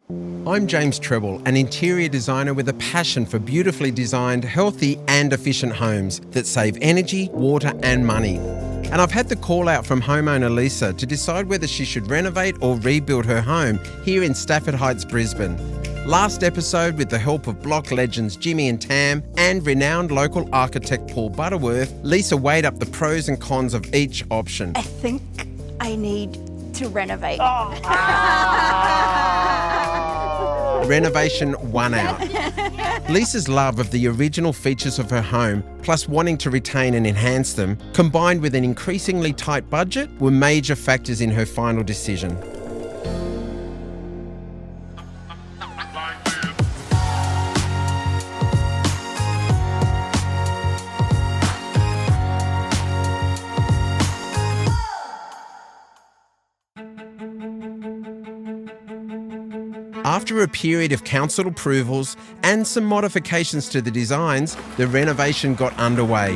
I'm James Drapl, an interior designer with a passion for beautifully designed, healthy and efficient homes that save energy, water and money. And I've had the call out from homeowner Lisa to decide whether she should renovate or rebuild her home here in Stafford Heights, Brisbane. Last episode, with the help of block legends Jimmy and Tam and renowned local architect Paul Butterworth, Lisa weighed up the pros and cons of each option. I think I need to renovate. Renovation won out. Lisa's love of the original features of her home, plus wanting to retain and enhance them, combined with an increasingly tight budget, were major factors in her final decision. After a period of council approvals and some modifications to the designs, the renovation got underway.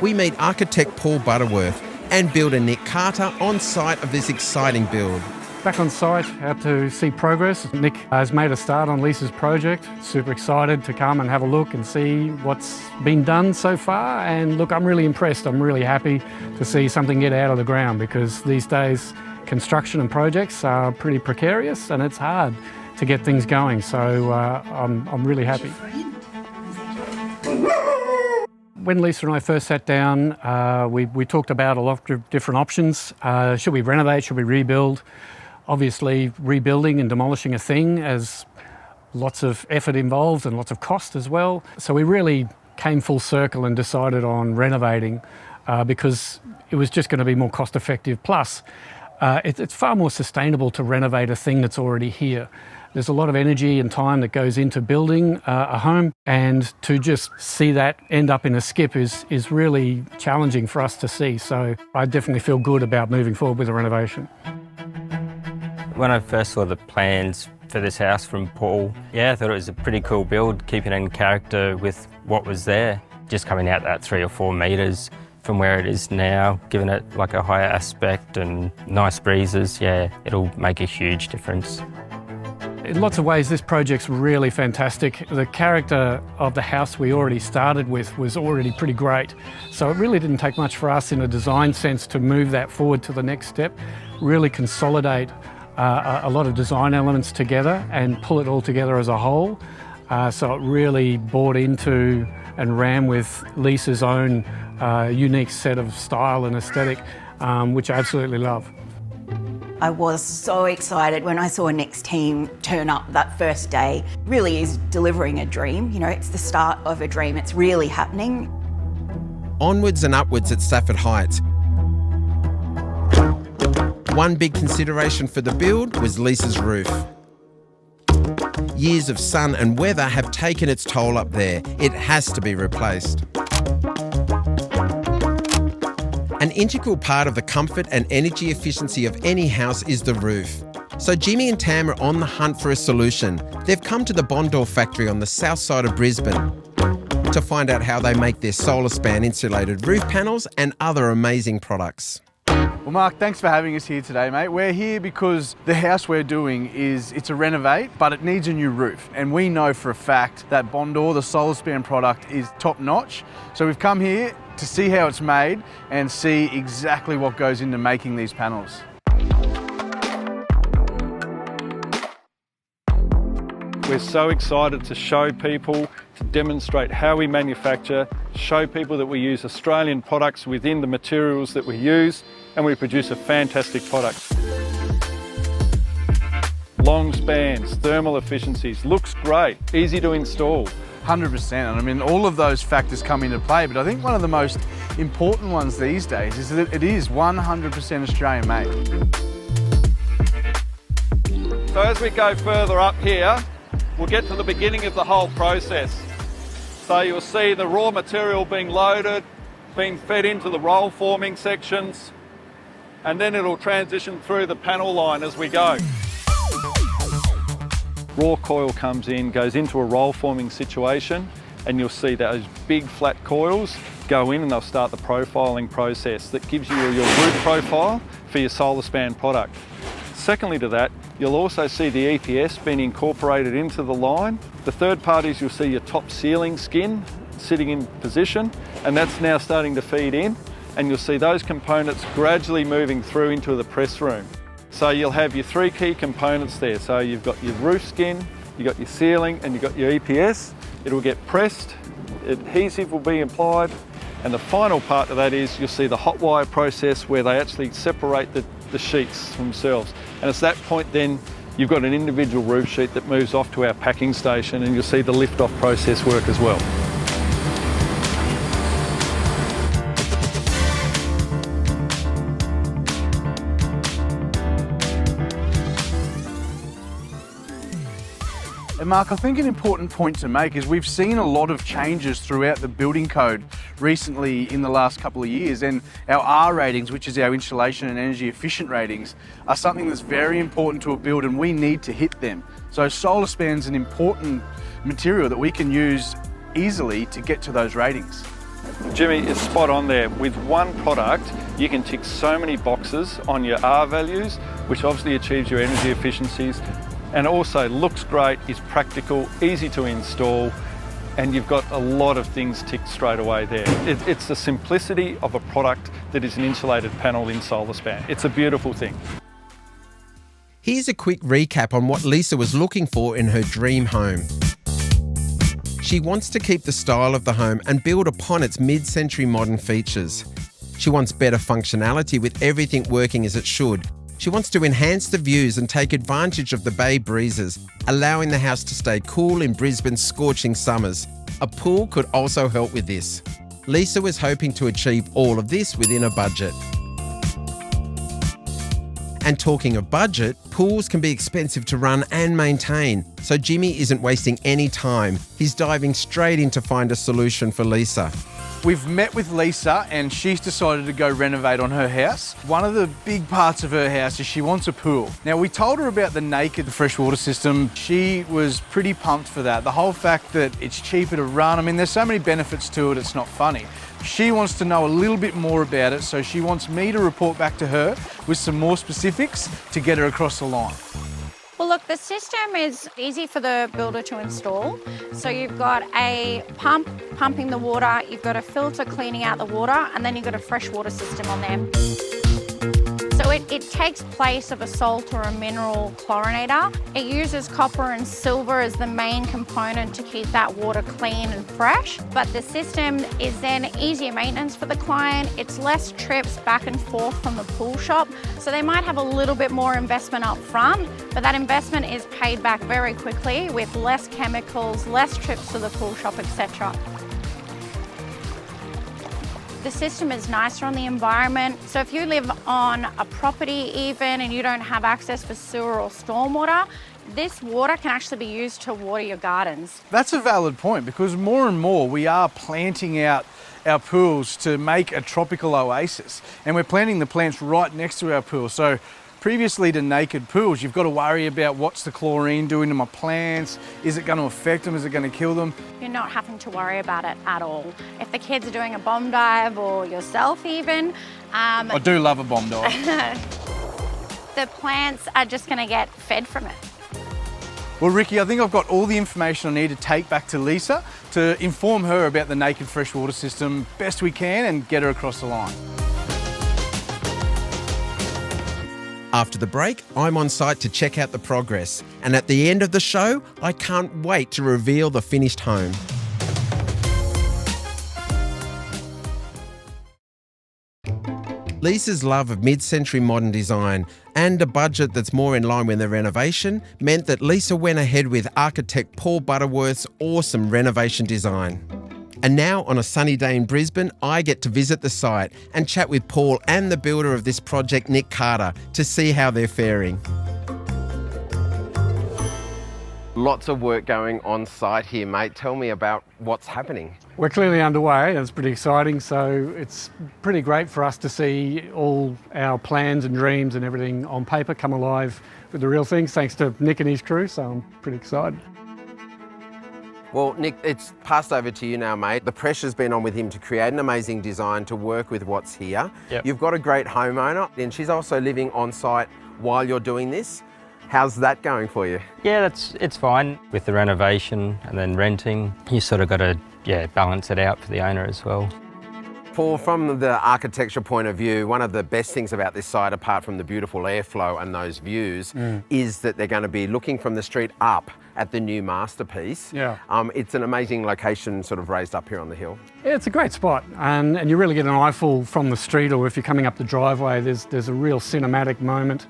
We meet architect Paul Butterworth and builder Nick Carter on site of this exciting build. Back on site, out to see progress. Nick has made a start on Lisa's project. Super excited to come and have a look and see what's been done so far. And look, I'm really impressed. I'm really happy to see something get out of the ground, because these days construction and projects are pretty precarious and it's hard to get things going. So I'm really happy. When Lisa and I first sat down, we talked about a lot of different options. Should we renovate? Should we rebuild? Obviously, rebuilding and demolishing a thing has lots of effort involved and lots of cost as well. So we really came full circle and decided on renovating because it was just going to be more cost effective. Plus, it's far more sustainable to renovate a thing that's already here. There's a lot of energy and time that goes into building a home, and to just see that end up in a skip is really challenging for us to see. So I definitely feel good about moving forward with the renovation. When I first saw the plans for this house from Paul, I thought it was a pretty cool build, keeping in character with what was there. Just coming out that 3 or 4 metres from where it is now, giving it like a higher aspect and nice breezes, it'll make a huge difference. In lots of ways, this project's really fantastic. The character of the house we already started with was already pretty great. So it really didn't take much for us in a design sense to move that forward to the next step, really consolidate a lot of design elements together and pull it all together as a whole. So it really bought into and ran with Lisa's own unique set of style and aesthetic, which I absolutely love. I was so excited when I saw Nick's team turn up that first day. Really is delivering a dream. You know, it's the start of a dream. It's really happening. Onwards and upwards at Stafford Heights. One big consideration for the build was Lisa's roof. Years of sun and weather have taken its toll up there. It has to be replaced. An integral part of the comfort and energy efficiency of any house is the roof. So Jimmy and Tam are on the hunt for a solution. They've come to the Bondor factory on the south side of Brisbane to find out how they make their solar span insulated roof panels and other amazing products. Well, Mark, thanks for having us here today, mate. We're here because the house we're doing it's a renovate, but it needs a new roof. And we know for a fact that Bondor, the solar span product, is top notch. So we've come here to see how it's made and see exactly what goes into making these panels. We're so excited to show people, to demonstrate how we manufacture, show people that we use Australian products within the materials that we use, and we produce a fantastic product. Long spans, thermal efficiencies, looks great, easy to install. 100%, and I mean all of those factors come into play, but I think one of the most important ones these days is that it is 100% Australian made. So as we go further up here, we'll get to the beginning of the whole process. So you'll see the raw material being loaded, being fed into the roll forming sections, and then it'll transition through the panel line as we go. Raw coil comes in, goes into a roll forming situation, and you'll see those big flat coils go in and they'll start the profiling process that gives you your roof profile for your solar span product. Secondly to that, you'll also see the EPS being incorporated into the line. The third part is you'll see your top ceiling skin sitting in position, and that's now starting to feed in, and you'll see those components gradually moving through into the press room. So you'll have your three key components there. So you've got your roof skin, you've got your ceiling, and you've got your EPS. It'll get pressed, adhesive will be applied, and the final part of that is you'll see the hot wire process where they actually separate the sheets themselves. And it's that point then you've got an individual roof sheet that moves off to our packing station, and you'll see the lift-off process work as well. And Mark, I think an important point to make is we've seen a lot of changes throughout the building code recently in the last couple of years, and our R ratings, which is our insulation and energy efficient ratings, are something that's very important to a build, and we need to hit them. So solar span's an important material that we can use easily to get to those ratings. Jimmy, it's spot on there. With one product, you can tick so many boxes on your R values, which obviously achieves your energy efficiencies, and also looks great, is practical, easy to install, and you've got a lot of things ticked straight away there. It's the simplicity of a product that is an insulated panel in solar span. It's a beautiful thing. Here's a quick recap on what Lisa was looking for in her dream home. She wants to keep the style of the home and build upon its mid-century modern features. She wants better functionality with everything working as it should. She wants to enhance the views and take advantage of the bay breezes, allowing the house to stay cool in Brisbane's scorching summers. A pool could also help with this. Lisa was hoping to achieve all of this within a budget. And talking of budget, pools can be expensive to run and maintain, so Jimmy isn't wasting any time. He's diving straight in to find a solution for Lisa. We've met with Lisa and she's decided to go renovate on her house. One of the big parts of her house is she wants a pool. Now, we told her about the naked freshwater system. She was pretty pumped for that. The whole fact that it's cheaper to run, I mean, there's so many benefits to it, it's not funny. She wants to know a little bit more about it, so she wants me to report back to her with some more specifics to get her across the line. Well, look, the system is easy for the builder to install. So you've got a pump pumping the water, you've got a filter cleaning out the water, and then you've got a freshwater system on there. So it takes place of a salt or a mineral chlorinator. It uses copper and silver as the main component to keep that water clean and fresh. But the system is then easier maintenance for the client. It's less trips back and forth from the pool shop. So they might have a little bit more investment up front, but that investment is paid back very quickly with less chemicals, less trips to the pool shop, etc. The system is nicer on the environment. So if you live on a property even and you don't have access for sewer or stormwater, this water can actually be used to water your gardens. That's a valid point, because more and more we are planting out our pools to make a tropical oasis, and we're planting the plants right next to our pool. So previously to naked pools, you've got to worry about what's the chlorine doing to my plants, is it going to affect them, is it going to kill them? You're not having to worry about it at all. If the kids are doing a bomb dive, or yourself even. I do love a bomb dive. The plants are just going to get fed from it. Well, Ricky, I think I've got all the information I need to take back to Lisa to inform her about the naked freshwater system best we can and get her across the line. After the break, I'm on site to check out the progress. And at the end of the show, I can't wait to reveal the finished home. Lisa's love of mid-century modern design and a budget that's more in line with the renovation meant that Lisa went ahead with architect Paul Butterworth's awesome renovation design. And now, on a sunny day in Brisbane, I get to visit the site and chat with Paul and the builder of this project, Nick Carter, to see how they're faring. Lots of work going on site here, mate. Tell me about what's happening. We're clearly underway. It's pretty exciting, so it's pretty great for us to see all our plans and dreams and everything on paper come alive with the real things, thanks to Nick and his crew, so I'm pretty excited. Well, Nick, it's passed over to you now, mate. The pressure's been on with him to create an amazing design to work with what's here. Yep. You've got a great homeowner, and she's also living on site while you're doing this. How's that going for you? Yeah, it's fine. With the renovation and then renting, you sort of got to balance it out for the owner as well. Paul, from the architecture point of view, one of the best things about this site, apart from the beautiful airflow and those views, is that they're going to be looking from the street up at the new masterpiece. Yeah. It's an amazing location sort of raised up here on the hill. Yeah, it's a great spot, and you really get an eyeful from the street, or if you're coming up the driveway, there's a real cinematic moment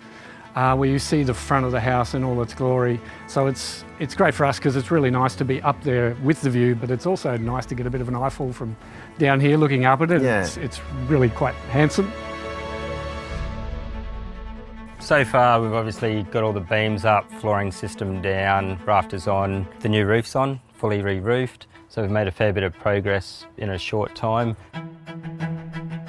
where you see the front of the house in all its glory. So it's great for us because it's really nice to be up there with the view, but it's also nice to get a bit of an eyeful from down here looking up at it. Yeah. It's really quite handsome. So far, we've obviously got all the beams up, flooring system down, rafters on, the new roof's on, fully re-roofed. So we've made a fair bit of progress in a short time.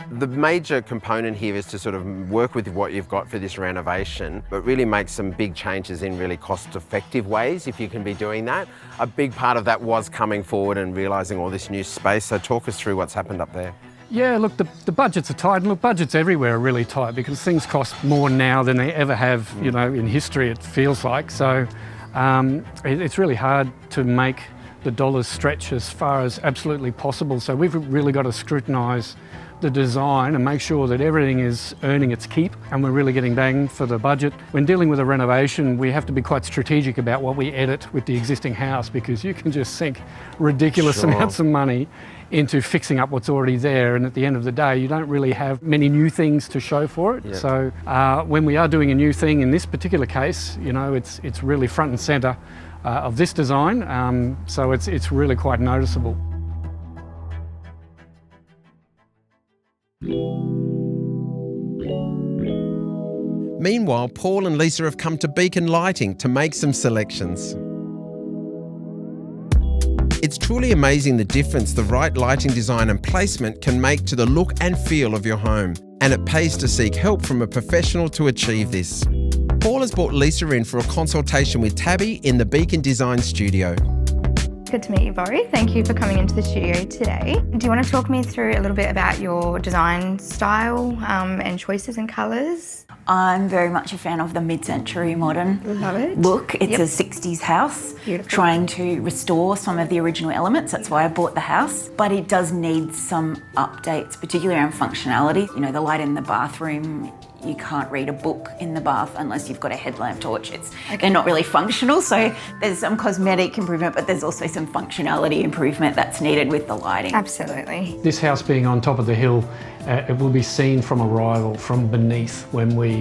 The major component here is to sort of work with what you've got for this renovation, but really make some big changes in really cost-effective ways if you can be doing that. A big part of that was coming forward and realising all this new space, so talk us through what's happened up there. Yeah, look, the budgets are tight, and look, budgets everywhere are really tight because things cost more now than they ever have, you know, in history, it feels like. So it's really hard to make the dollars stretch as far as absolutely possible. So we've really got to scrutinise the design and make sure that everything is earning its keep and we're really getting bang for the budget. When dealing with a renovation, we have to be quite strategic about what we edit with the existing house because you can just sink ridiculous amounts of money into fixing up what's already there, and at the end of the day you don't really have many new things to show for it. Yeah. So when we are doing a new thing, in this particular case, you know, it's really front and centre of this design, so it's really quite noticeable. Meanwhile, Paul and Lisa have come to Beacon Lighting to make some selections. It's truly amazing the difference the right lighting design and placement can make to the look and feel of your home, and it pays to seek help from a professional to achieve this. Paul has brought Lisa in for a consultation with Tabby in the Beacon Design Studio. Good to meet you, Borry. Thank you for coming into the studio today. Do you want to talk me through a little bit about your design style and choices and colours? I'm very much a fan of the mid-century modern look. It's a 60s house. Beautiful. Trying to restore some of the original elements. That's why I bought the house. But it does need some updates, particularly around functionality. You know, the light in the bathroom, you can't read a book in the bath unless you've got a headlamp torch. They're not really functional, so there's some cosmetic improvement, but there's also some functionality improvement that's needed with the lighting. Absolutely. This house being on top of the hill, it will be seen from arrival, from beneath, when we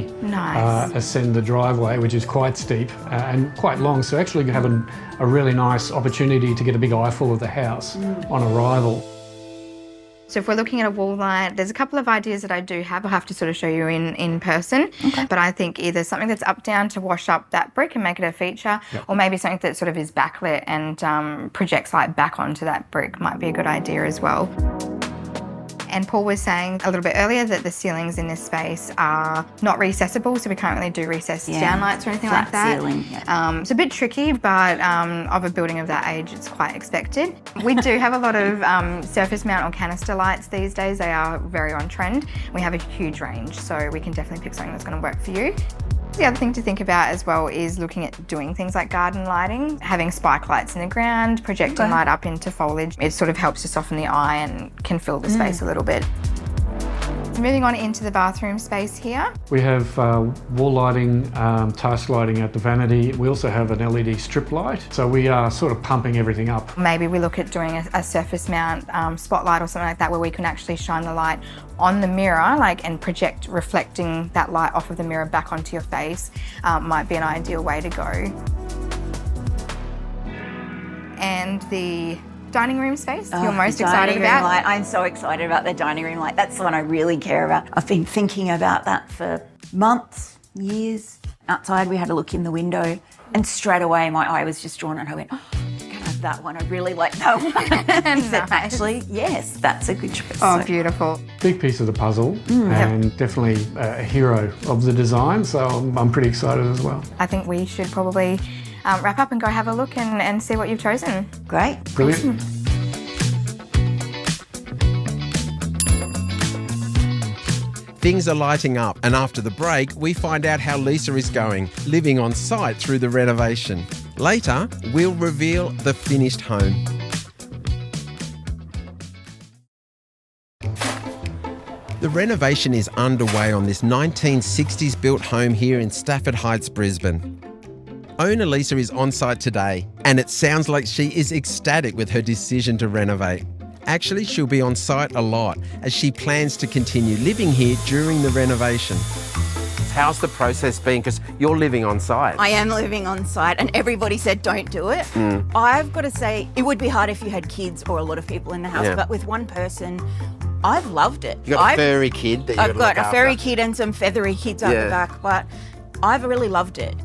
ascend the driveway, which is quite steep and quite long. So actually you have a really nice opportunity to get a big eyeful of the house on arrival. So if we're looking at a wall light, there's a couple of ideas that I do have. I'll have to sort of show you in person. Okay. But I think either something that's up down to wash up that brick and make it a feature, or maybe something that sort of is backlit and projects light back onto that brick might be a good idea as well. And Paul was saying a little bit earlier that the ceilings in this space are not recessible, so we can't really do recessed downlights or anything like that. Ceiling, it's a bit tricky, but of a building of that age, it's quite expected. We do have a lot of surface mount or canister lights these days. They are very on trend. We have a huge range, so we can definitely pick something that's going to work for you. The other thing to think about as well is looking at doing things like garden lighting, having spike lights in the ground, projecting light up into foliage. It sort of helps to soften the eye and can fill the space a little bit. So moving on into the bathroom space here. We have wall lighting, task lighting at the vanity. We also have an LED strip light. So we are sort of pumping everything up. Maybe we look at doing a surface mount spotlight or something like that where we can actually shine the light on the mirror and project reflecting that light off of the mirror back onto your face. Might be an ideal way to go. And the dining room space you're most excited about? Light. I'm so excited about the dining room light. That's the one I really care about. I've been thinking about that for months, years. Outside we had a look in the window and straight away my eye was just drawn and I went, oh, can I have that one? I really like that one. So actually, yes, that's a good choice. Oh, beautiful. Big piece of the puzzle and definitely a hero of the design, so I'm pretty excited as well. I think we should probably wrap up and go have a look and see what you've chosen. Great. Brilliant. Things are lighting up, and after the break, we find out how Lisa is going, living on site through the renovation. Later, we'll reveal the finished home. The renovation is underway on this 1960s built home here in Stafford Heights, Brisbane. Owner Lisa is on site today, and it sounds like she is ecstatic with her decision to renovate. Actually, she'll be on site a lot as she plans to continue living here during the renovation. How's the process been? Because you're living on site. I am living on site, and everybody said don't do it. I've got to say, it would be hard if you had kids or a lot of people in the house, but with one person, I've loved it. You got a furry kid that I've got a furry kid and some feathery kids out the back, but I've really loved it.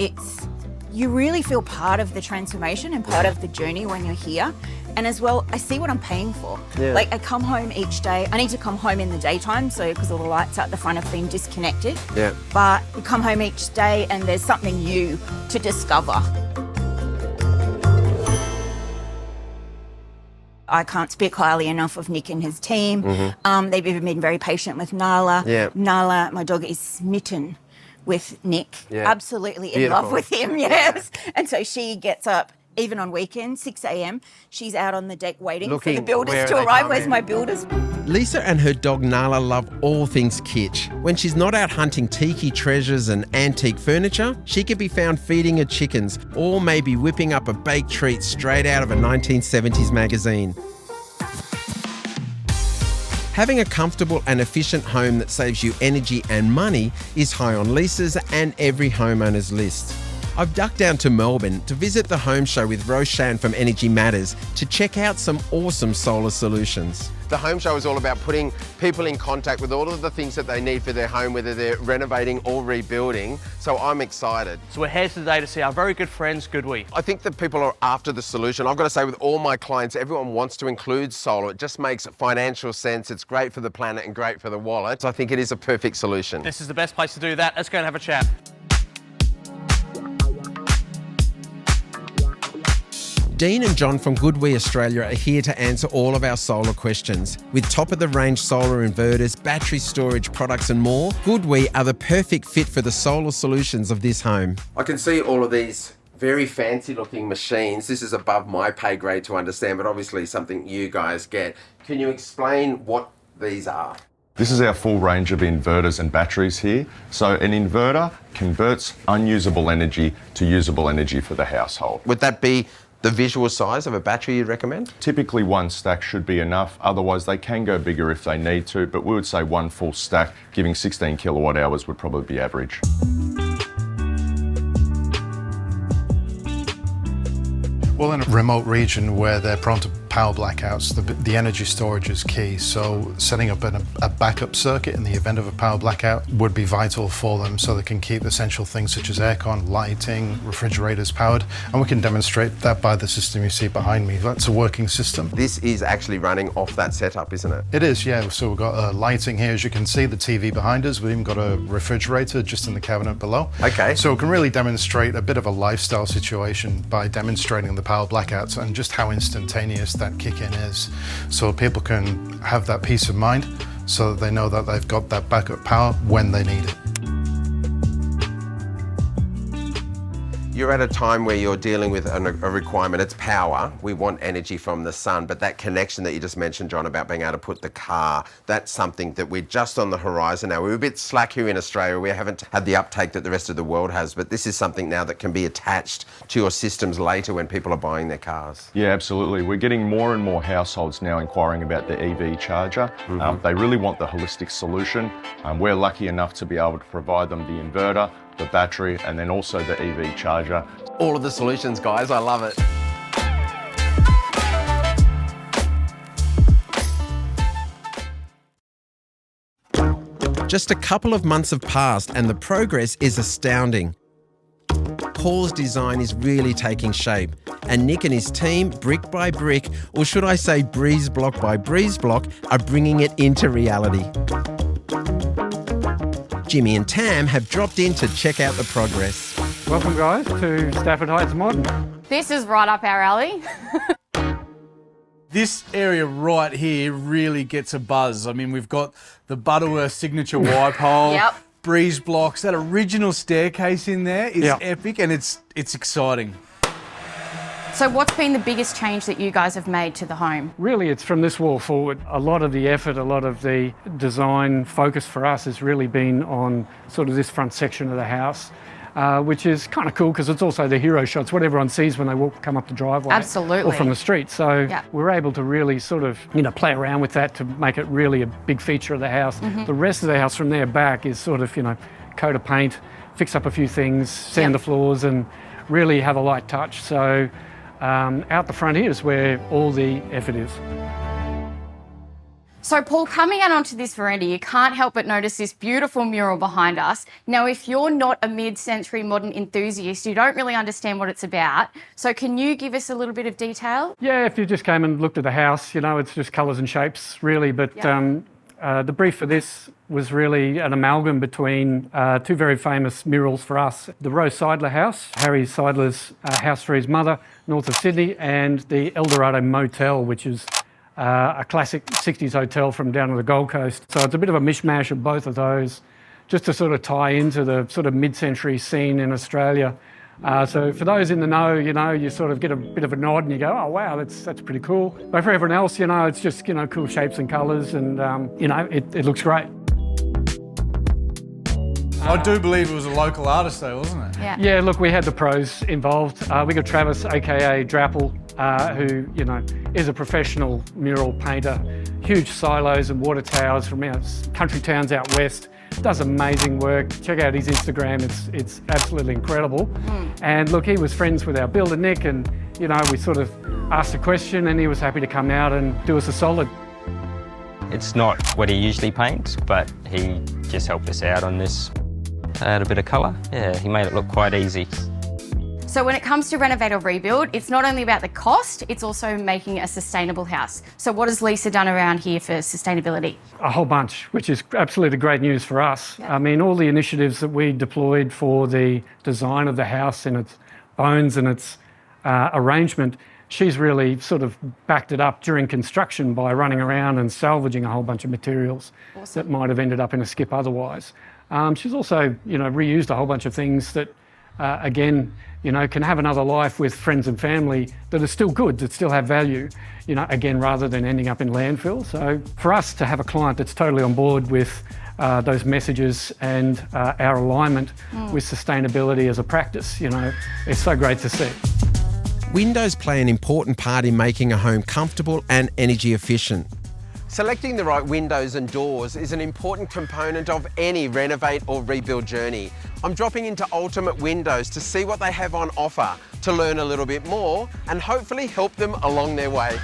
You really feel part of the transformation and part of the journey when you're here. And as well, I see what I'm paying for. Like, I come home each day. I need to come home in the daytime, so because all the lights out the front have been disconnected. But you come home each day and there's something new to discover. I can't speak highly enough of Nick and his team. They've even been very patient with Nala. Nala, my dog, is smitten with Nick. Absolutely in love with him, yes. And so she gets up, even on weekends, 6 a.m, she's out on the deck waiting for the builders to arrive. Where's my builders? Lisa and her dog Nala love all things kitsch. When she's not out hunting tiki treasures and antique furniture, she can be found feeding her chickens or maybe whipping up a baked treat straight out of a 1970s magazine. Having a comfortable and efficient home that saves you energy and money is high on Lisa's and every homeowner's list. I've ducked down to Melbourne to visit the home show with Roshan from Energy Matters to check out some awesome solar solutions. The home show is all about putting people in contact with all of the things that they need for their home, whether they're renovating or rebuilding. So I'm excited. So we're here today to see our very good friends, Goodwe. I think that people are after the solution. I've got to say, with all my clients, everyone wants to include solar. It just makes financial sense. It's great for the planet and great for the wallet. So I think it is a perfect solution. This is the best place to do that. Let's go and have a chat. Dean and John from Goodwe Australia are here to answer all of our solar questions. With top-of-the-range solar inverters, battery storage products and more, Goodwe are the perfect fit for the solar solutions of this home. I can see all of these very fancy-looking machines. This is above my pay grade to understand, but obviously something you guys get. Can you explain what these are? This is our full range of inverters and batteries here. So an inverter converts unusable energy to usable energy for the household. Would that be the visual size of a battery you'd recommend? Typically one stack should be enough, otherwise they can go bigger if they need to, but we would say one full stack giving 16 kilowatt hours would probably be average. Well, in a remote region where they're prone to power blackouts, the energy storage is key. So setting up a backup circuit in the event of a power blackout would be vital for them so they can keep essential things such as aircon, lighting, refrigerators powered. And we can demonstrate that by the system you see behind me. That's a working system. This is actually running off that setup, isn't it? It is, yeah. So we've got lighting here, as you can see, the TV behind us. We've even got a refrigerator just in the cabinet below. Okay. So we can really demonstrate a bit of a lifestyle situation by demonstrating the power blackouts and just how instantaneous that kick-in is. So people can have that peace of mind so that they know that they've got that backup power when they need it. You're at a time where you're dealing with a requirement. It's power. We want energy from the sun, but that connection that you just mentioned, John, about being able to put the car, that's something that we're just on the horizon now. We're a bit slack here in Australia. We haven't had the uptake that the rest of the world has, but this is something now that can be attached to your systems later when people are buying their cars. Yeah, absolutely. We're getting more and more households now inquiring about the EV charger. They really want the holistic solution. We're lucky enough to be able to provide them the inverter, the battery, and then also the EV charger. All of the solutions, guys. I love it. Just a couple of months have passed and the progress is astounding. Paul's design is really taking shape, and Nick and his team, brick by brick, or should I say breeze block by breeze block, are bringing it into reality. Jimmy and Tam have dropped in to check out the progress. Welcome guys to Stafford Heights Modern. This is right up our alley. This area right here really gets a buzz. I mean, we've got the Butterworth signature wipe hole, Yep. breeze blocks. That original staircase in there is epic, and it's exciting. So what's been the biggest change that you guys have made to the home? Really, it's from this wall forward. A lot of the effort, a lot of the design focus for us has really been on sort of this front section of the house, which is kind of cool because it's also the hero shots, what everyone sees when they come up the driveway. Absolutely. Or from the street. So Yeah. we're able to really sort of, play around with that to make it really a big feature of the house. The rest of the house from there back is sort of, coat of paint, fix up a few things, sand the floors and really have a light touch. So out the front here is where all the effort is. So Paul, coming out onto this veranda, you can't help but notice this beautiful mural behind us. Now, if you're not a mid-century modern enthusiast, you don't really understand what it's about. So can you give us a little bit of detail? Yeah, if you just came and looked at the house, it's just colours and shapes really. But the brief for this was really an amalgam between two very famous murals for us. The Rose Seidler house, Harry Seidler's house for his mother, north of Sydney, and the Eldorado Motel, which is a classic 60s hotel from down on the Gold Coast. So it's a bit of a mishmash of both of those, just to sort of tie into the sort of mid-century scene in Australia. So for those in the know, you sort of get a bit of a nod and you go, oh wow, that's pretty cool. But for everyone else, it's just, cool shapes and colours and, it looks great. I do believe it was a local artist though, wasn't it? Yeah, look, we had the pros involved. We got Travis, aka Drapl, who, is a professional mural painter. Huge silos and water towers from country towns out west. Does amazing work. Check out his Instagram, it's absolutely incredible. And look, he was friends with our builder, Nick, and, we sort of asked a question and he was happy to come out and do us a solid. It's not what he usually paints, but he just helped us out on this. Add a bit of colour. Yeah, he made it look quite easy. So when it comes to renovate or rebuild, it's not only about the cost, it's also making a sustainable house. So what has Lisa done around here for sustainability? A whole bunch, which is absolutely great news for us. I mean, all the initiatives that we deployed for the design of the house and its bones and its arrangement, she's really sort of backed it up during construction by running around and salvaging a whole bunch of materials that might have ended up in a skip otherwise. She's also, reused a whole bunch of things that, again, can have another life with friends and family that are still good, that still have value, again, rather than ending up in landfill. So for us to have a client that's totally on board with those messages and our alignment with sustainability as a practice, it's so great to see. Windows play an important part in making a home comfortable and energy efficient. Selecting the right windows and doors is an important component of any renovate or rebuild journey. I'm dropping into Ultimate Windows to see what they have on offer, to learn a little bit more and hopefully help them along their way.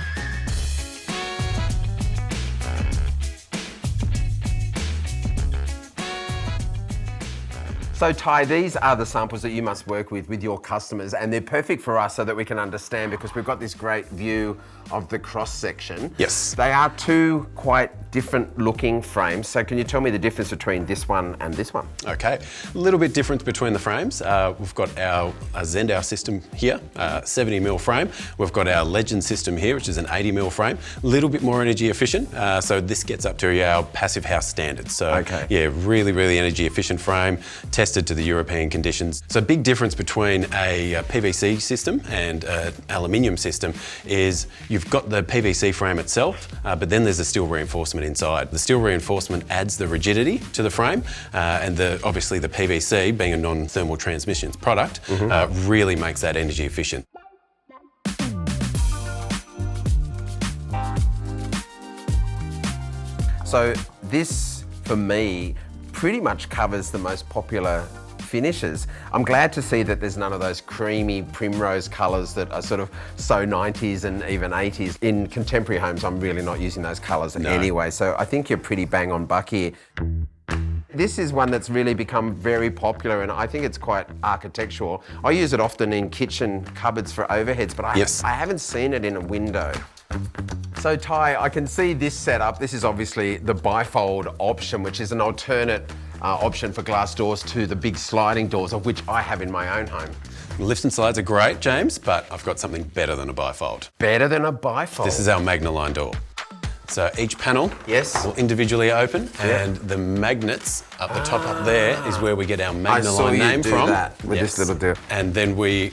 So Ty, these are the samples that you must work with your customers, and they're perfect for us so that we can understand, because we've got this great view of the cross section. Yes. They are two quite different looking frames. So can you tell me the difference between this one and this one? Okay, a little bit difference between the frames. We've got our Zendau system here, 70mm frame. We've got our Legend system here, which is an 80mm frame. A little bit more energy efficient. So this gets up to our passive house standards. So yeah, really, really energy efficient frame, tested to the European conditions. So big difference between a PVC system and an aluminium system is you've got the PVC frame itself, but then there's a steel reinforcement inside. The steel reinforcement adds the rigidity to the frame, and obviously the PVC, being a non-thermal transmissions product, really makes that energy efficient. So this, for me, pretty much covers the most popular finishes. I'm glad to see that there's none of those creamy primrose colours that are sort of so 90s and even 80s. In contemporary homes, I'm really not using those colours anyway, so I think you're pretty bang on buck here. This is one that's really become very popular, and I think it's quite architectural. I use it often in kitchen cupboards for overheads, but I haven't seen it in a window. So Ty, I can see this setup. This is obviously the bifold option, which is an alternate option for glass doors to the big sliding doors, of which I have in my own home. Lifts and slides are great, James, but I've got something better than a bifold. Better than a bifold? This is our Magna line door. So each panel will individually open, and the magnets up the top up there is where we get our Magna line name from. I saw you do that with this little deal. And then we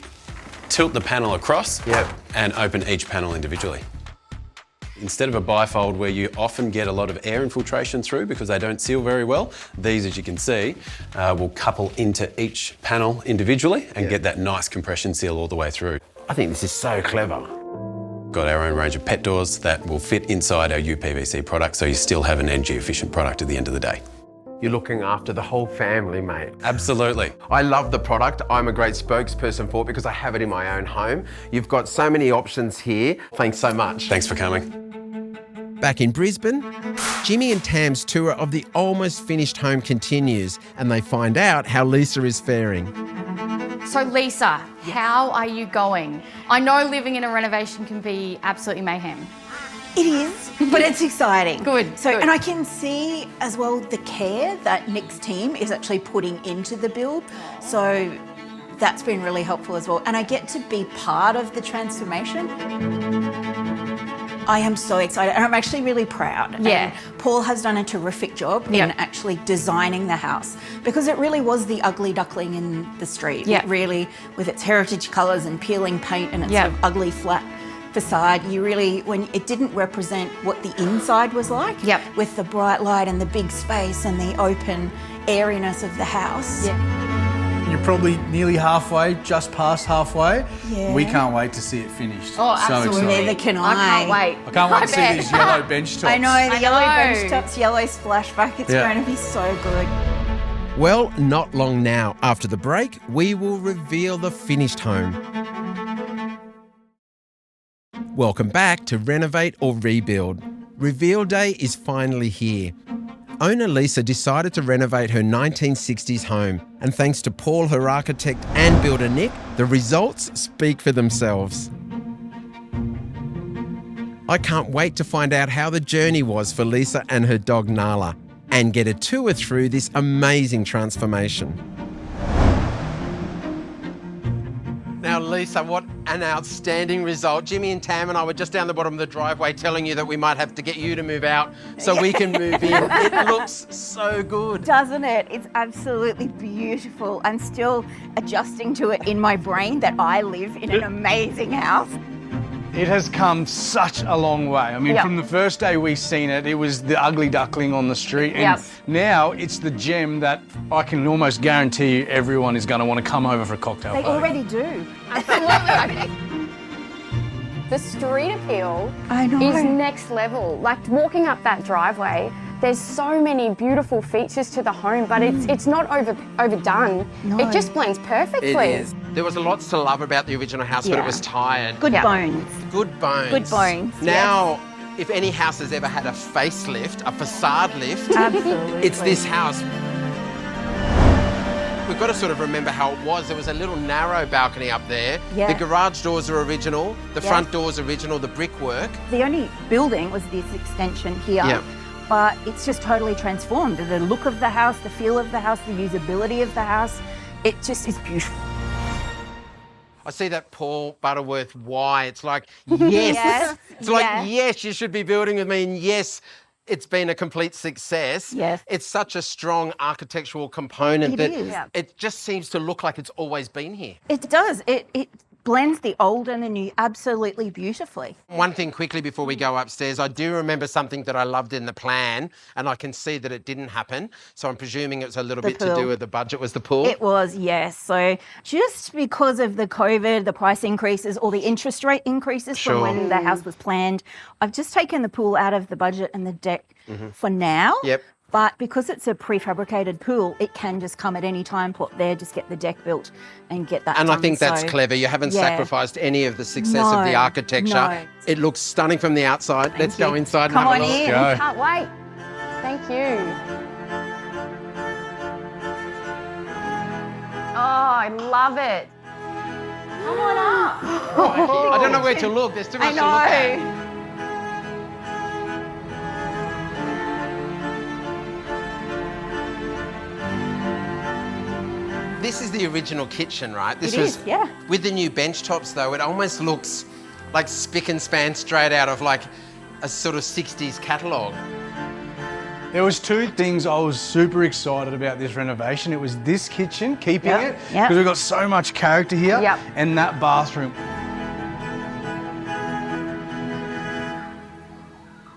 tilt the panel across and open each panel individually. Instead of a bifold where you often get a lot of air infiltration through because they don't seal very well, these, as you can see, will couple into each panel individually and get that nice compression seal all the way through. I think this is so clever. Got our own range of pet doors that will fit inside our UPVC product, so you still have an energy efficient product at the end of the day. You're looking after the whole family, mate. Absolutely. I love the product. I'm a great spokesperson for it because I have it in my own home. You've got so many options here. Thanks so much. Thanks for coming. Back in Brisbane, Jimmy and Tam's tour of the almost finished home continues, and they find out how Lisa is faring. So Lisa, how are you going? I know living in a renovation can be absolutely mayhem. It is, but it's exciting. Good. So, and I can see as well the care that Nick's team is actually putting into the build. So that's been really helpful as well. And I get to be part of the transformation. I am so excited, and I'm actually really proud. Yeah. And Paul has done a terrific job in actually designing the house, because it really was the ugly duckling in the street. Yeah. It really, with its heritage colours and peeling paint and its sort of ugly flat facade, you really, when it didn't represent what the inside was like, with the bright light and the big space and the open airiness of the house. You're probably nearly halfway, just past halfway. Yeah. We can't wait to see it finished. Oh, so absolutely. excited. Neither can I can't wait. I can't wait to see these yellow bench tops. I know, the yellow bench tops, yellow splashback, it's going to be so good. Well, not long now. After the break, we will reveal the finished home. Welcome back to Renovate or Rebuild. Reveal Day is finally here. Owner Lisa decided to renovate her 1960s home, and thanks to Paul, her architect, and builder Nick, the results speak for themselves. I can't wait to find out how the journey was for Lisa and her dog Nala, and get a tour through this amazing transformation. Now, Lisa, what an outstanding result. Jimmy and Tam and I were just down the bottom of the driveway telling you that we might have to get you to move out so we can move in. It looks so good. Doesn't it? It's absolutely beautiful. I'm still adjusting to it in my brain that I live in an amazing house. It has come such a long way. I mean, from the first day we seen it, it was the ugly duckling on the street. And now it's the gem that I can almost guarantee you everyone is going to want to come over for a cocktail party. They already do. Absolutely. The street appeal is next level. Like walking up that driveway, there's so many beautiful features to the home, but it's not overdone. No. It just blends perfectly. It is. There was lots to love about the original house, but it was tired. Good bones. Good bones. Good bones. Now, if any house has ever had a facelift, a facade lift, Absolutely. it's this house. We've got to sort of remember how it was. There was a little narrow balcony up there. Yeah. The garage doors are original. The front doors original. The brickwork. The only building was this extension here. But it's just totally transformed. The look of the house, the feel of the house, the usability of the house, it just is beautiful. I see that Paul Butterworth Y. It's like, yes. It's like, yes, you should be building with me. And yes, it's been a complete success. Yes. It's such a strong architectural component It is. it just seems to look like it's always been here. It does. It blends the old and the new absolutely beautifully. One thing quickly before we go upstairs, I do remember something that I loved in the plan, and I can see that it didn't happen. So I'm presuming it's a little bit to do with the budget. Was the pool? It was, yes. So just because of the COVID, the price increases, or the interest rate increases from when the house was planned, I've just taken the pool out of the budget and the deck for now. Yep. But because it's a prefabricated pool, it can just come at any time, put there, just get the deck built and get that And done. I think that's clever. You haven't sacrificed any of the success of the architecture. No. It looks stunning from the outside. Let's go inside and have a look. in. Go. Can't wait. Thank you. Oh, I love it. Come on up. I don't know where to look. There's too much to look at. this is the original kitchen, right? This It is, yeah. With the new bench tops, though, it almost looks like spick and span straight out of like a sort of 60s catalogue. There was two things I was super excited about this renovation. It was this kitchen, keeping it, because we've got so much character here, and that bathroom.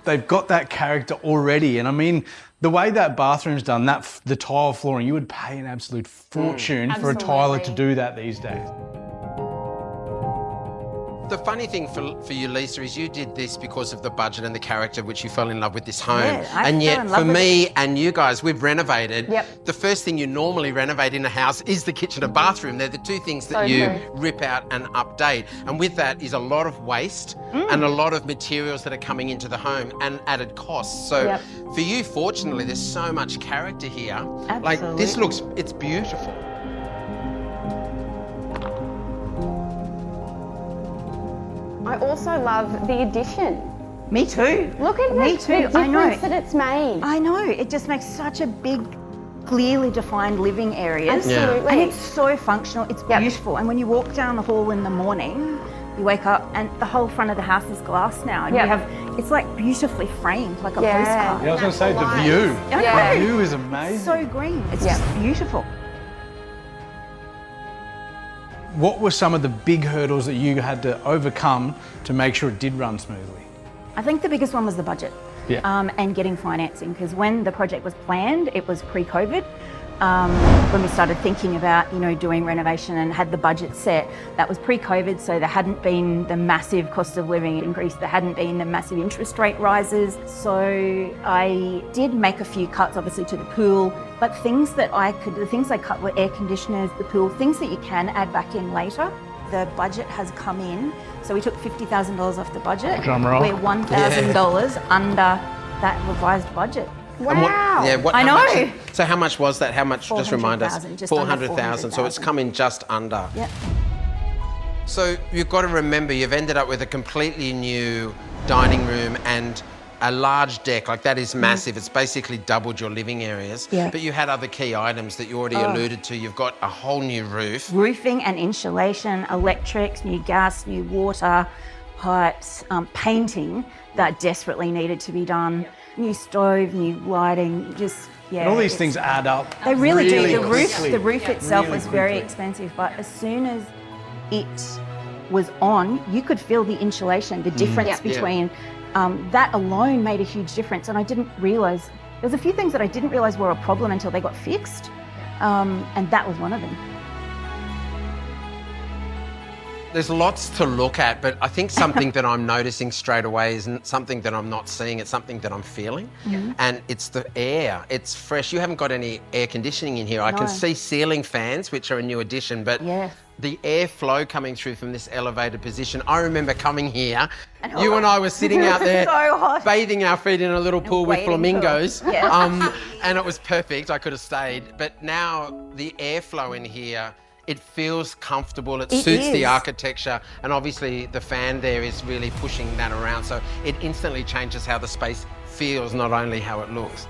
They've got that character already, and I mean, the way that bathroom's done, the tile flooring, you would pay an absolute fortune for a tiler to do that these days. The funny thing for you, Lisa, is you did this because of the budget and the character, which you fell in love with this home. And yet, for me and you guys, we've renovated. The first thing you normally renovate in a house is the kitchen and bathroom. They're the two things that you rip out and update. And with that is a lot of waste and a lot of materials that are coming into the home and added costs. So for you, fortunately, there's so much character here. Absolutely. Like, this looks, it's beautiful. I also love the addition. Me too. Look at Me the too. difference that it's made. I know. It just makes such a big, clearly defined living areas. Absolutely. And it's so functional. It's beautiful. And when you walk down the hall in the morning, you wake up and the whole front of the house is glass now. And you have, it's like beautifully framed, like a postcard. Yeah, I was going to say, the view. The view is amazing. It's so green. It's just beautiful. What were some of the big hurdles that you had to overcome to make sure it did run smoothly? I think the biggest one was the budget and getting financing, because when the project was planned, it was pre-COVID. When we started thinking about, doing renovation and had the budget set, that was pre-COVID, so there hadn't been the massive cost of living increase, there hadn't been the massive interest rate rises. So I did make a few cuts, obviously, to the pool, but the things I cut were air conditioners, the pool, things that you can add back in later. The budget has come in, so we took $50,000 off the budget. Drum roll. We're $1,000 under that revised budget. Wow. I know. So how much was that? How much, just remind us? 400,000. So it's come in just under. Yep. So you've got to remember, you've ended up with a completely new dining room and a large deck. Like, that is massive. It's basically doubled your living areas. Yeah. But you had other key items that you already alluded to. You've got a whole new roof. Roofing and insulation, electrics, new gas, new water, pipes, painting that desperately needed to be done. New stove, new lighting, And all these things add up. They really do. quickly. The roof itself was very expensive, but as soon as it was on, you could feel the insulation, the difference between that alone made a huge difference. And I didn't realise, there's a few things that I didn't realise were a problem until they got fixed, and that was one of them. There's lots to look at, but I think something that I'm noticing straight away isn't something that I'm not seeing, it's something that I'm feeling. And it's the air. It's fresh. You haven't got any air conditioning in here. I can see ceiling fans, which are a new addition, but the airflow coming through from this elevated position. I remember coming here, you and I were sitting out there so hot. bathing our feet in a little pool with waiting flamingos, and it was perfect. I could have stayed. But now the airflow in here, it feels comfortable, it suits the architecture, and obviously the fan there is really pushing that around, so it instantly changes how the space feels, not only how it looks.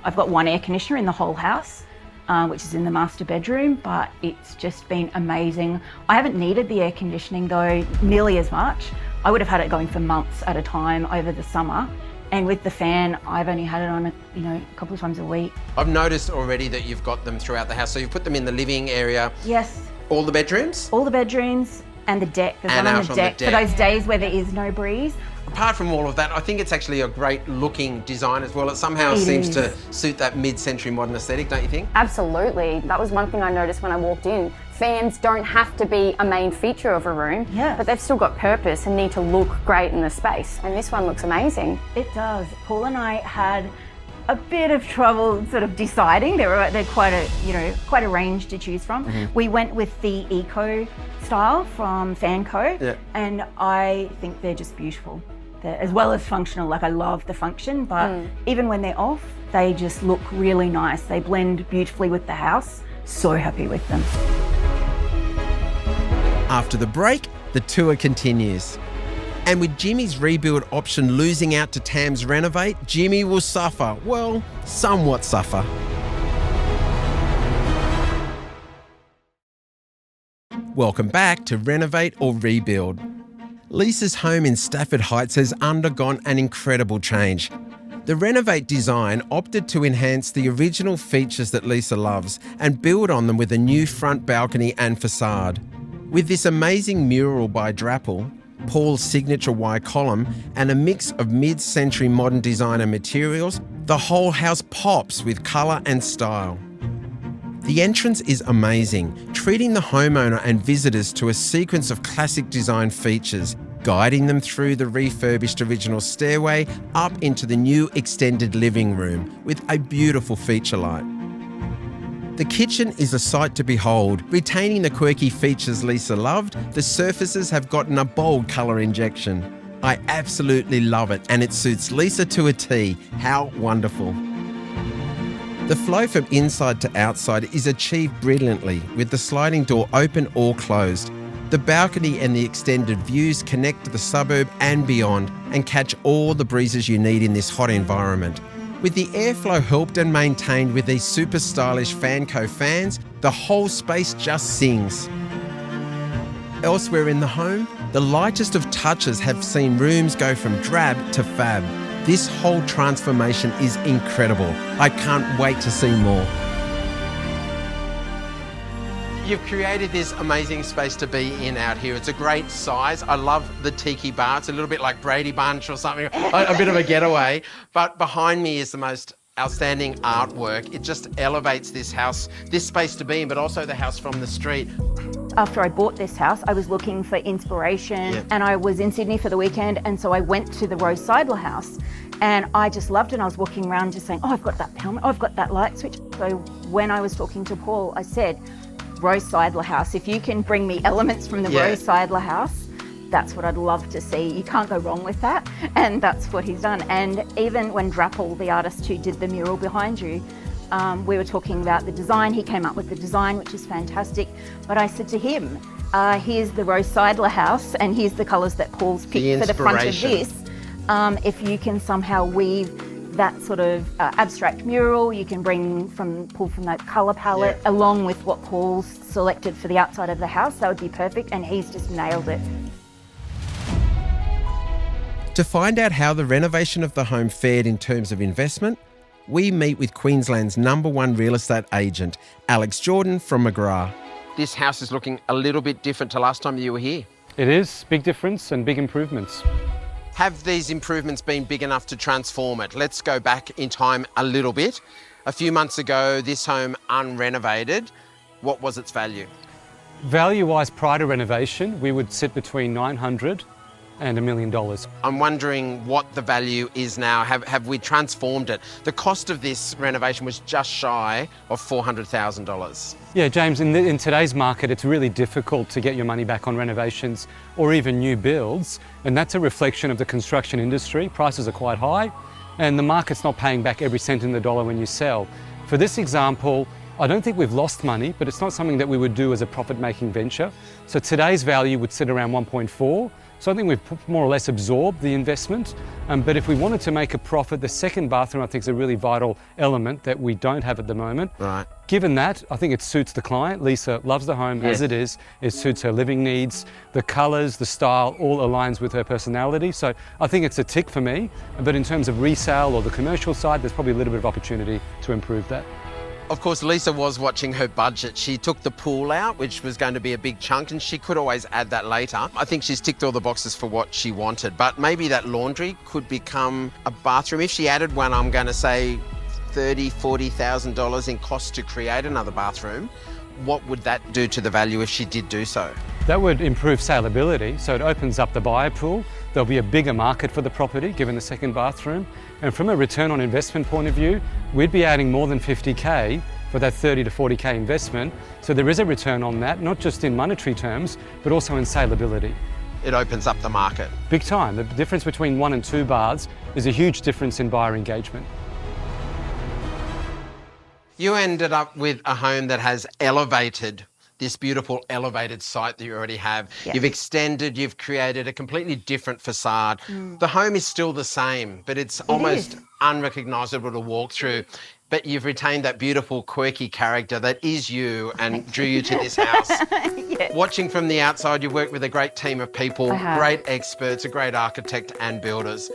I've got one air conditioner in the whole house, which is in the master bedroom, but it's just been amazing. I haven't needed the air conditioning though nearly as much. I would have had it going for months at a time over the summer. And with the fan, I've only had it on a couple of times a week. I've noticed already that you've got them throughout the house. So you've put them in the living area. Yes. All the bedrooms? All the bedrooms and the deck. There's And one on out the on the deck deck. for those days where there is no breeze. Apart from all of that, I think it's actually a great looking design as well. It somehow seems to suit that mid-century modern aesthetic, don't you think? Absolutely. That was one thing I noticed when I walked in. Fans don't have to be a main feature of a room, but they've still got purpose and need to look great in the space. And this one looks amazing. It does. Paul and I had a bit of trouble sort of deciding. They're quite a range to choose from. We went with the eco style from Fanco, and I think they're just beautiful. They're, as well as functional. Like, I love the function, but even when they're off, they just look really nice. They blend beautifully with the house. So happy with them. After the break, the tour continues. And with Jimmy's rebuild option losing out to Tam's Renovate, Jimmy will suffer. Well, somewhat suffer. Welcome back to Renovate or Rebuild. Lisa's home in Stafford Heights has undergone an incredible change. The Renovate design opted to enhance the original features that Lisa loves and build on them with a new front balcony and facade. With this amazing mural by Drapl, Paul's signature Y column, and a mix of mid-century modern designer materials, the whole house pops with colour and style. The entrance is amazing, treating the homeowner and visitors to a sequence of classic design features, guiding them through the refurbished original stairway up into the new extended living room with a beautiful feature light. The kitchen is a sight to behold. Retaining the quirky features Lisa loved, the surfaces have gotten a bold colour injection. I absolutely love it, and it suits Lisa to a T. How wonderful. The flow from inside to outside is achieved brilliantly, with the sliding door open or closed. The balcony and the extended views connect to the suburb and beyond and catch all the breezes you need in this hot environment. With the airflow helped and maintained with these super stylish Fanco fans, the whole space just sings. Elsewhere in the home, the lightest of touches have seen rooms go from drab to fab. This whole transformation is incredible. I can't wait to see more. You've created this amazing space to be in out here. It's a great size. I love the tiki bar. It's a little bit like Brady Bunch or something, a bit of a getaway. But behind me is the most outstanding artwork. It just elevates this house, this space to be in, but also the house from the street. After I bought this house, I was looking for inspiration and I was in Sydney for the weekend, and so I went to the Rose Seidler house and I just loved it. And I was walking around just saying, oh, I've got that helmet, oh, I've got that light switch. So when I was talking to Paul, I said, Rose Seidler house, if you can bring me elements from the Rose Seidler house, that's what I'd love to see. You can't go wrong with that. And that's what he's done. And even when Drapl, the artist who did the mural behind you, we were talking about the design. He came up with the design, which is fantastic. But I said to him, here's the Rose Seidler house and here's the colours that Paul's picked for the front of this. If you can somehow weave that sort of abstract mural, you can pull from that colour palette along with what Paul's selected for the outside of the house, that would be perfect, and he's just nailed it. To find out how the renovation of the home fared in terms of investment, we meet with Queensland's #1 real estate agent, Alex Jordan from McGrath. This house is looking a little bit different to last time you were here. It is, big difference and big improvements. Have these improvements been big enough to transform it? Let's go back in time a little bit. A few months ago, this home unrenovated, what was its value? Value-wise, prior to renovation, we would sit between $900 and $1 million. I'm wondering what the value is now. Have we transformed it? The cost of this renovation was just shy of $400,000. Yeah, James, in today's market, it's really difficult to get your money back on renovations or even new builds, and that's a reflection of the construction industry. Prices are quite high, and the market's not paying back every cent in the dollar when you sell. For this example, I don't think we've lost money, but it's not something that we would do as a profit-making venture. So today's value would sit around 1.4. So I think we've more or less absorbed the investment. But if we wanted to make a profit, the second bathroom I think is a really vital element that we don't have at the moment. Right. Given that, I think it suits the client. Lisa loves the home as it is. It suits her living needs. The colours, the style, all aligns with her personality. So I think it's a tick for me. But in terms of resale or the commercial side, there's probably a little bit of opportunity to improve that. Of course, Lisa was watching her budget. She took the pool out, which was going to be a big chunk, and she could always add that later. I think she's ticked all the boxes for what she wanted, but maybe that laundry could become a bathroom. If she added one, I'm going to say $30,000, $40,000 in cost to create another bathroom. What would that do to the value if she did do so? That would improve saleability, so it opens up the buyer pool. There'll be a bigger market for the property, given the second bathroom. And from a return on investment point of view, we'd be adding more than 50K for that 30 to 40K investment. So there is a return on that, not just in monetary terms, but also in saleability. It opens up the market. Big time. The difference between 1 and 2 baths is a huge difference in buyer engagement. You ended up with a home that has elevated this beautiful elevated site that you already have. Yes. You've extended, you've created a completely different facade. The home is still the same, but it's almost unrecognisable to walk through. but you've retained that beautiful, quirky character that is you and drew you to this house. Yeah. Watching from the outside, you've worked with a great team of people, I have. great experts, a great architect and builders.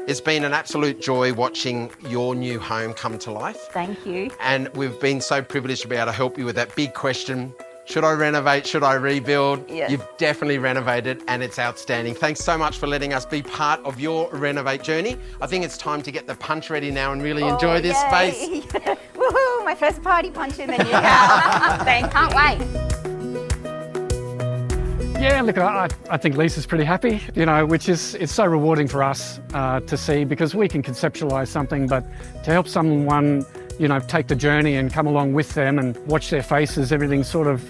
It's been an absolute joy watching your new home come to life. Thank you. And we've been so privileged to be able to help you with that big question. Should I renovate? Should I rebuild? Yeah. You've definitely renovated and it's outstanding. Thanks so much for letting us be part of your Renovate journey. I think it's time to get the punch ready now and really enjoy this yay. space. Woohoo! My first party punch in the new house. Thank Can't wait. Yeah, look, I think Lisa's pretty happy, you know, which is, it's so rewarding for us to see, because we can conceptualise something, but to help someone, you know, take the journey and come along with them and watch their faces, everything sort of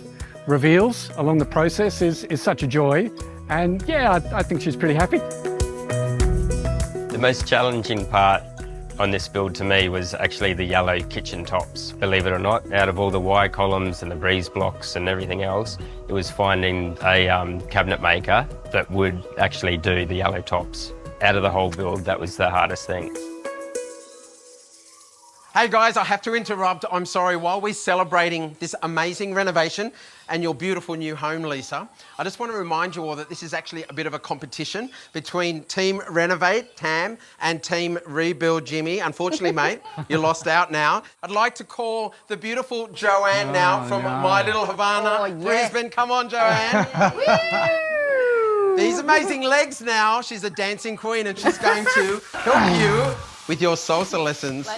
reveals along the process is such a joy. And yeah, I think she's pretty happy. The most challenging part on this build to me was actually the yellow kitchen tops. Believe it or not, out of all the Y columns and the breeze blocks and everything else, it was finding a cabinet maker that would actually do the yellow tops. Out of the whole build, that was the hardest thing. Hey guys, I have to interrupt. I'm sorry. While we're celebrating this amazing renovation and your beautiful new home, Lisa, I just want to remind you all that this is actually a bit of a competition between Team Renovate, Tam, and Team Rebuild, Jimmy. Unfortunately, mate, you lost out now. I'd like to call the beautiful Joanne now from My Little Havana, Brisbane. Come on, Joanne. These amazing legs now. She's a dancing queen and she's going to help you with your salsa lessons.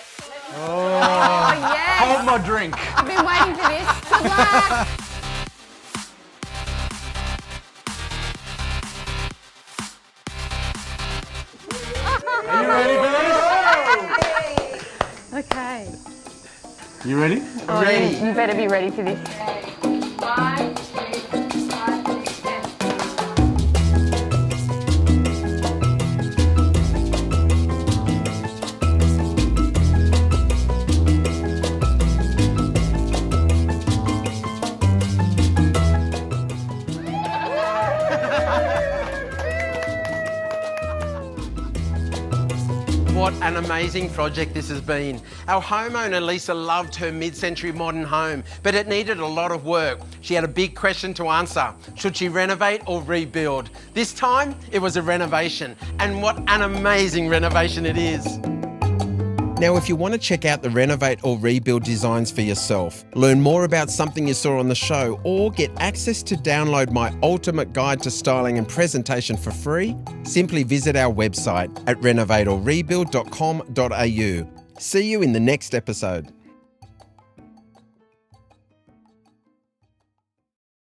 Oh, yes. Hold my drink. I've been waiting for this. Good luck. Are you ready for this? Okay. You ready? Ready. You better be ready for this. 5, 2, 5, 10. What an amazing project this has been. Our homeowner Lisa loved her mid-century modern home, but it needed a lot of work. She had a big question to answer. Should she renovate or rebuild? This time, it was a renovation. And what an amazing renovation it is. Now, if you want to check out the Renovate or Rebuild designs for yourself, learn more about something you saw on the show, or get access to download my ultimate guide to styling and presentation for free, simply visit our website at renovateorrebuild.com.au. See you in the next episode.